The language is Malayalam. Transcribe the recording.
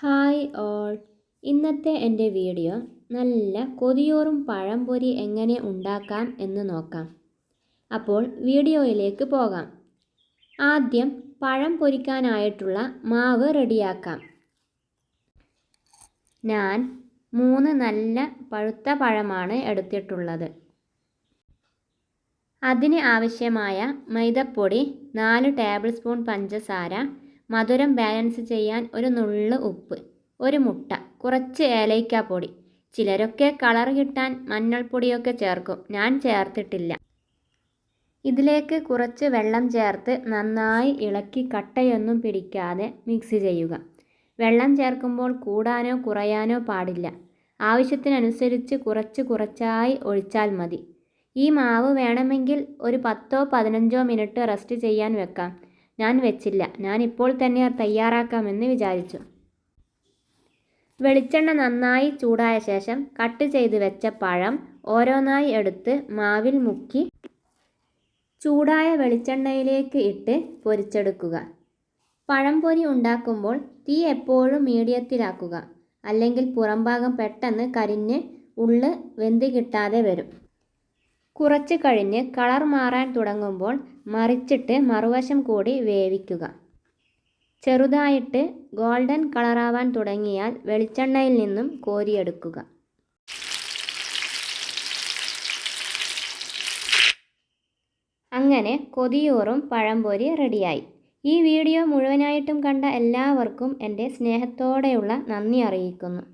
Hi all. ഇന്നത്തെ എൻ്റെ വീഡിയോ നല്ല കൊതിയൂറും പഴംപൊരി എങ്ങനെ ഉണ്ടാക്കാം എന്ന് നോക്കാം. അപ്പോൾ വീഡിയോയിലേക്ക് പോകാം. ആദ്യം പഴം പൊരിക്കാനായിട്ടുള്ള മാവ് റെഡിയാക്കാം. ഞാൻ 3 നല്ല പഴുത്ത പഴമാണ് എടുത്തിട്ടുള്ളത്. അതിന് ആവശ്യമായ മൈദപ്പൊടി, 4 ടേബിൾ സ്പൂൺ പഞ്ചസാര, മധുരം ബാലൻസ് ചെയ്യാൻ ഒരു നുള്ള് ഉപ്പ്, ഒരു മുട്ട, കുറച്ച് ഏലയ്ക്കാപ്പൊടി. ചിലരൊക്കെ കളർ കിട്ടാൻ മഞ്ഞൾപ്പൊടിയൊക്കെ ചേർക്കും. ഞാൻ ചേർത്തിട്ടില്ല. ഇതിലേക്ക് കുറച്ച് വെള്ളം ചേർത്ത് നന്നായി ഇളക്കി കട്ടയൊന്നും പിടിക്കാതെ മിക്സ് ചെയ്യുക. വെള്ളം ചേർക്കുമ്പോൾ കൂടാനോ കുറയാനോ പാടില്ല. ആവശ്യത്തിനനുസരിച്ച് കുറച്ചായി ഒഴിച്ചാൽ മതി. ഈ മാവ് വേണമെങ്കിൽ ഒരു 10-15 മിനിറ്റ് റെസ്റ്റ് ചെയ്യാൻ വെക്കാം. ഞാൻ വെച്ചില്ല. ഞാൻ ഇപ്പോൾ തന്നെ തയ്യാറാക്കാമെന്ന് വിചാരിച്ചു. വെളിച്ചെണ്ണ നന്നായി ചൂടായ ശേഷം കട്ട് ചെയ്ത് വെച്ച പഴം ഓരോന്നായി എടുത്ത് മാവിൽ മുക്കി ചൂടായ വെളിച്ചെണ്ണയിലേക്ക് ഇട്ട് പൊരിച്ചെടുക്കുക. പഴംപൊരി ഉണ്ടാക്കുമ്പോൾ തീ എപ്പോഴും മീഡിയത്തിലാക്കുക. അല്ലെങ്കിൽ പുറംഭാഗം പെട്ടെന്ന് കരിഞ്ഞ് ഉള്ള് വെന്ത് കിട്ടാതെ വരും. കുറച്ച് കഴിഞ്ഞ് കളർ മാറാൻ തുടങ്ങുമ്പോൾ മറിച്ചിട്ട് മറുവശം കൂടി വേവിക്കുക. ചെറുതായിട്ട് ഗോൾഡൻ കളറാവാൻ തുടങ്ങിയാൽ വെളിച്ചെണ്ണയിൽ നിന്നും കോരിയെടുക്കുക. അങ്ങനെ കൊതിയൂറും പഴംപൊരി റെഡിയായി. ഈ വീഡിയോ മുഴുവനായിട്ടും കണ്ട എല്ലാവർക്കും എൻ്റെ സ്നേഹത്തോടെയുള്ള നന്ദി അറിയിക്കുന്നു.